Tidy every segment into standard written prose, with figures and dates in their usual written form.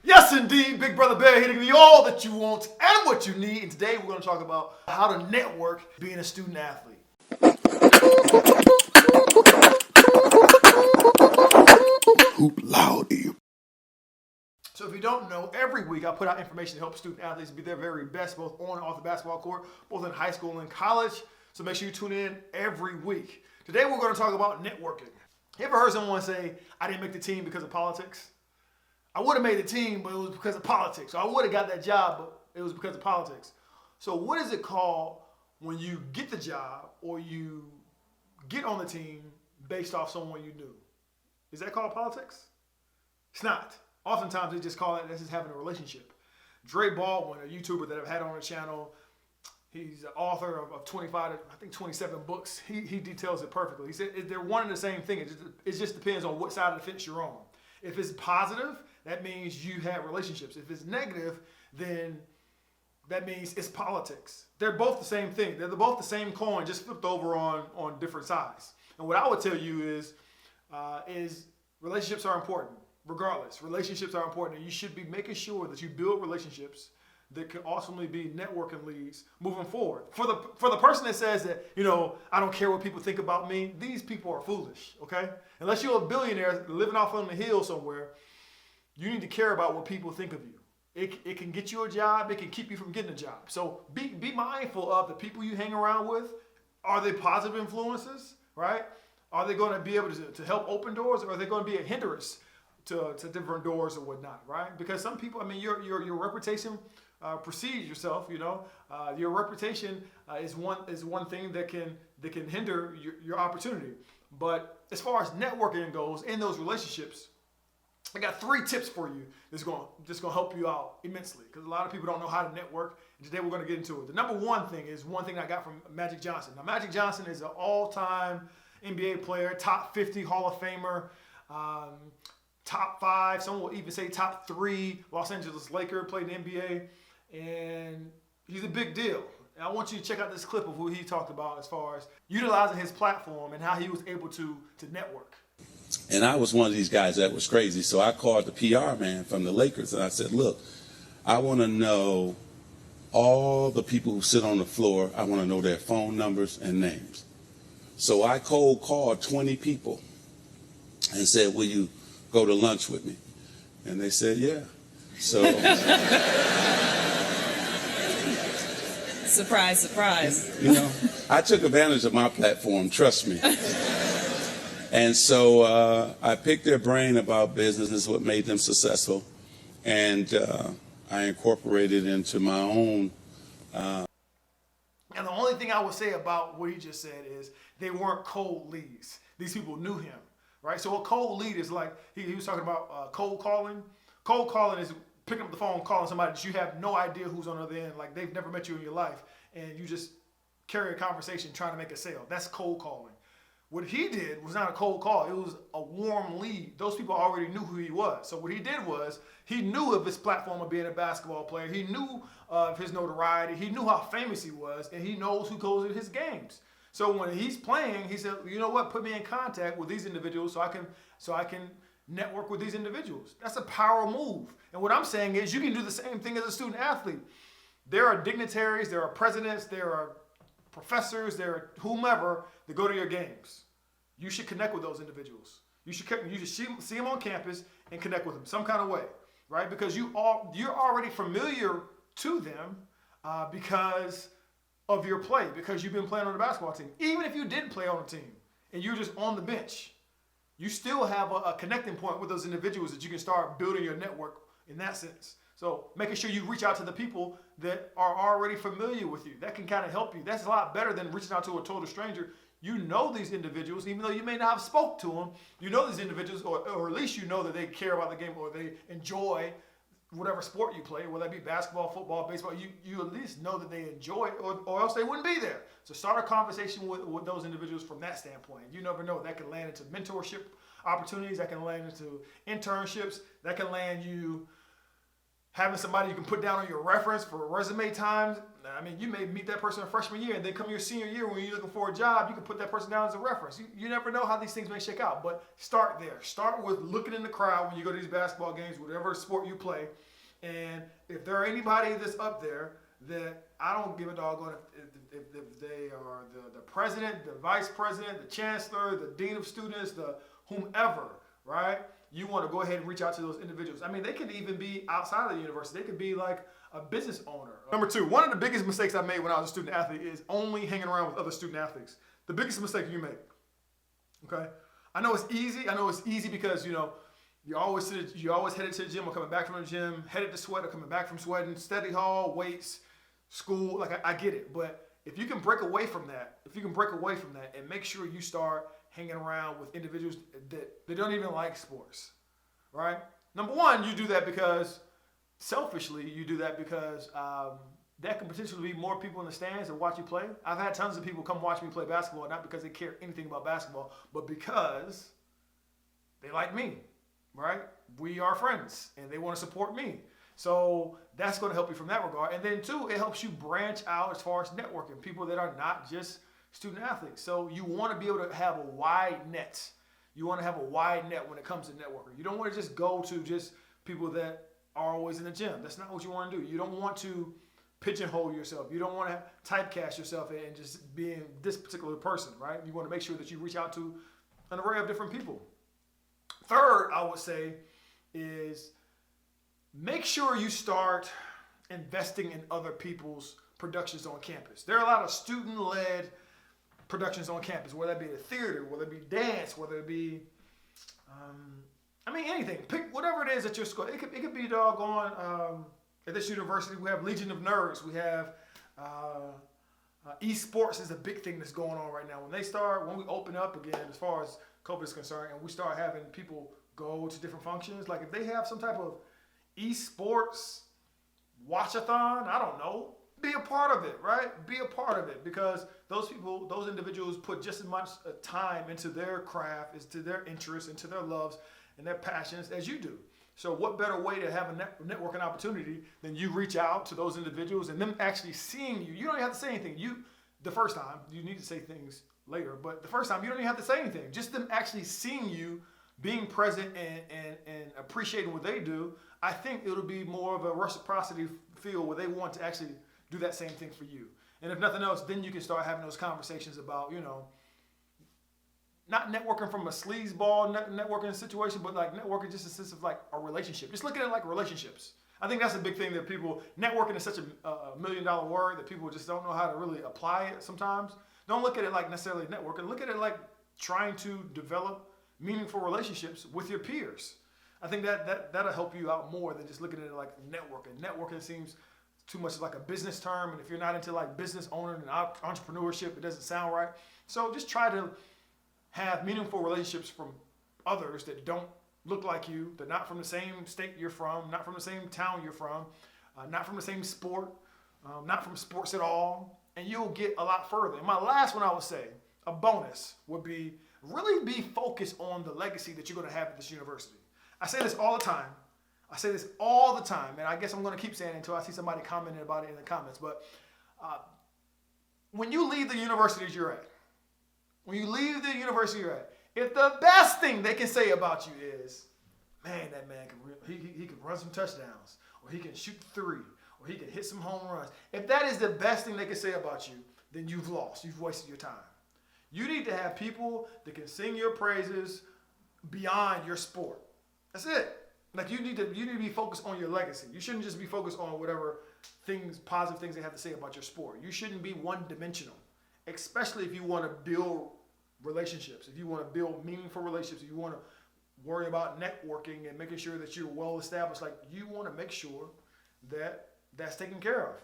Yes, indeed, Big Brother Bear here to give you all that you want and what you need. And today we're going to talk about how to network being a student athlete. Hoop loudy. So if you don't know, every week I put out information to help student athletes be their very best, both on and off the basketball court, both in high school and college. So make sure you tune in every week. Today we're going to talk about networking. You ever heard someone say, I didn't make the team because of politics? I would have made the team, but it was because of politics. So I would have got that job, but it was because of politics. So what is it called when you get the job or you get on the team based off someone you knew? Is that called politics? It's not. Oftentimes they just call it, this is having a relationship. Dre Baldwin, a YouTuber that I've had on the channel, he's the author of 25 to, I think 27 books. He details it perfectly. He said they're one and the same thing. It just depends on what side of the fence you're on. If it's positive, that means you have relationships. If it's negative, then that means it's politics. They're both the same thing. They're both the same coin, just flipped over on different sides. And what I would tell you is relationships are important. Regardless, relationships are important, and you should be making sure that you build relationships that can ultimately be networking leads moving forward. For the person that says that, I don't care what people think about me, these people are foolish, okay? Unless you're a billionaire living off on the hill somewhere, you need to care about what people think of you. It can get you a job, it can keep you from getting a job. So be mindful of the people you hang around with. Are they positive influences, right? Are they going to be able to help open doors, or are they going to be a hindrance to different doors or whatnot, right? Because some people, your reputation precedes yourself. Your reputation is one thing that can hinder your opportunity. But as far as networking goes, in those relationships, I got 3 tips for you that's going to help you out immensely, because a lot of people don't know how to network, and today we're going to get into it. The number one thing is one thing I got from Magic Johnson. Now, Magic Johnson is an all-time NBA player, top 50 Hall of Famer, top 5, some will even say top 3 Los Angeles Laker, played in the NBA, and he's a big deal. And I want you to check out this clip of who he talked about as far as utilizing his platform and how he was able to network. And I was one of these guys that was crazy, so I called the PR man from the Lakers, and I said, look, I want to know all the people who sit on the floor. I want to know their phone numbers and names. So I cold called 20 people and said, will you go to lunch with me? And they said, yeah. So surprise, surprise. I took advantage of my platform, trust me. And so I picked their brain about business. This is what made them successful. And I incorporated into my own. And the only thing I would say about what he just said is they weren't cold leads. These people knew him. Right? So a cold lead is like, he was talking about cold calling. Cold calling is picking up the phone, calling somebody that you have no idea who's on the other end, like they've never met you in your life, and you just carry a conversation trying to make a sale. That's cold calling. What he did was not a cold call. It was a warm lead. Those people already knew who he was. So what he did was he knew of his platform of being a basketball player. He knew of his notoriety. He knew how famous he was, and he knows who goes to his games. So when he's playing, he said, you know what, put me in contact with these individuals so I can network with these individuals. That's a power move. And what I'm saying is you can do the same thing as a student athlete. There are dignitaries, there are presidents, there are professors, there are whomever that go to your games. You should connect with those individuals. You should see them on campus and connect with them some kind of way, right? Because you're already familiar to them because of your play, because you've been playing on the basketball team. Even if you didn't play on the team and you're just on the bench, you still have a connecting point with those individuals that you can start building your network in that sense. So making sure you reach out to the people that are already familiar with you. That can kind of help you. That's a lot better than reaching out to a total stranger. You know these individuals, even though you may not have spoke to them, you know these individuals, or at least you know that they care about the game or they enjoy whatever sport you play, whether that be basketball, football, baseball. You at least know that they enjoy it, or else they wouldn't be there. So start a conversation with those individuals from that standpoint. You never know. That can land into mentorship opportunities. That can land into internships. That can land you having somebody you can put down on your reference for resume times. I mean, you may meet that person in freshman year, and then come your senior year when you're looking for a job, you can put that person down as a reference. You never know how these things may shake out, but start there. Start with looking in the crowd when you go to these basketball games, whatever sport you play. And if there are anybody that's up there that I don't give a doggone if they are the president, the vice president, the chancellor, the dean of students, the whomever, right? You want to go ahead and reach out to those individuals. I mean, they could even be outside of the university. They could be like a business owner. Number two, one of the biggest mistakes I made when I was a student athlete is only hanging around with other student athletes. The biggest mistake you make, okay? I know it's easy. I know it's easy because, you always headed to the gym or coming back from the gym, headed to sweat or coming back from sweating, study hall, weights, school. Like, I get it. But if you can break away from that, and make sure you start hanging around with individuals that don't even like sports, right? Number one, you do that because, selfishly, that could potentially be more people in the stands that watch you play. I've had tons of people come watch me play basketball, not because they care anything about basketball, but because they like me, right? We are friends, and they want to support me. So that's going to help you from that regard. And then two, it helps you branch out as far as networking, people that are not just student athletes. So you want to be able to have a wide net. You want to have a wide net when it comes to networking. You don't want to just go to just people that are always in the gym. That's not what you want to do. You don't want to pigeonhole yourself. You don't want to typecast yourself and just being this particular person, right? You want to make sure that you reach out to an array of different people. Third, I would say, is make sure you start investing in other people's productions on campus. There are a lot of student-led productions on campus, whether that be the theater, whether it be dance, whether it be, anything. Pick whatever it is at your school. It could be doggone, at this university, we have Legion of Nerds. We have esports is a big thing that's going on right now. When we open up again, as far as COVID is concerned, and we start having people go to different functions, like if they have some type of esports watch-a-thon, I don't know, be a part of it, right? Be a part of it, because those individuals put just as much time into their craft, into their interests, into their loves and their passions as you do. So what better way to have a networking opportunity than you reach out to those individuals and them actually seeing you. You don't even have to say anything. The first time, you need to say things later, but the first time you don't even have to say anything. Just them actually seeing you, being present and appreciating what they do, I think it'll be more of a reciprocity feel where they want to actually do that same thing for you. And if nothing else, then you can start having those conversations about, not networking from a sleazeball networking situation, but like networking just in the sense of like a relationship. Just look at it like relationships. I think that's a big thing that networking is such a $1 million word that people just don't know how to really apply it sometimes. Don't look at it like necessarily networking. Look at it like trying to develop meaningful relationships with your peers. I think that'll help you out more than just looking at it like networking. Networking seems too much like a business term, and if you're not into like business owner and entrepreneurship, it doesn't sound right. So just try to have meaningful relationships from others that don't look like you, they're not from the same state you're from, not from the same town you're from, not from the same sport, not from sports at all, and you'll get a lot further. And my last one I would say, a bonus, would be really be focused on the legacy that you're going to have at this university. I say this all the time. And I guess I'm going to keep saying it until I see somebody commenting about it in the comments. But when you leave the universities you're at, if the best thing they can say about you is, man, that man he can run some touchdowns, or he can shoot three, or he can hit some home runs. If that is the best thing they can say about you, then you've lost. You've wasted your time. You need to have people that can sing your praises beyond your sport. That's it. Like you need to be focused on your legacy. You shouldn't just be focused on whatever positive things they have to say about your sport. You shouldn't be one-dimensional, especially if you want to build relationships, if you want to build meaningful relationships, if you want to worry about networking and making sure that you're well established. Like you want to make sure that that's taken care of.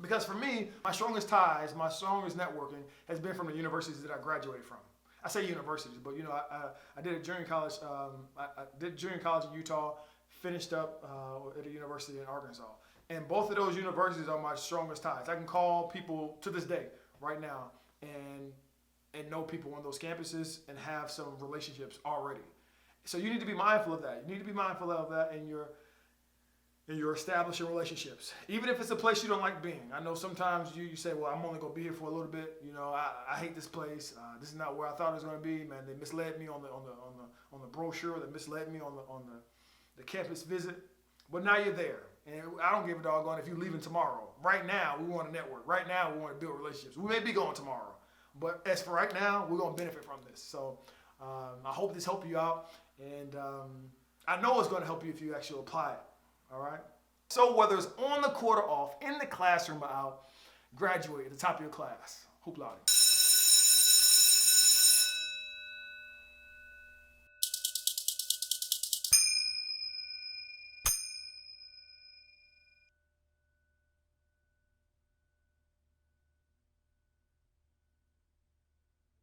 Because for me, my strongest ties, my strongest networking has been from the universities that I graduated from. I say universities, but I did a junior college. I did junior college in Utah, finished up at a university in Arkansas, and both of those universities are my strongest ties. I can call people to this day, right now, and know people on those campuses and have some relationships already. So you need to be mindful of that. You need to be mindful of that in and you're establishing relationships, even if it's a place you don't like being. I know sometimes you say, well, I'm only gonna be here for a little bit. You know, I hate this place. This is not where I thought it was gonna be. Man, they misled me on the brochure. They misled me on the campus visit. But now you're there, and I don't give a doggone if you're leaving tomorrow. Right now, we want to network. Right now, we want to build relationships. We may be going tomorrow, but as for right now, we're gonna benefit from this. So I hope this helped you out, and I know it's gonna help you if you actually apply it. All right. So whether it's on the court or off, in the classroom or out, graduate at the top of your class. Hoop Lottie.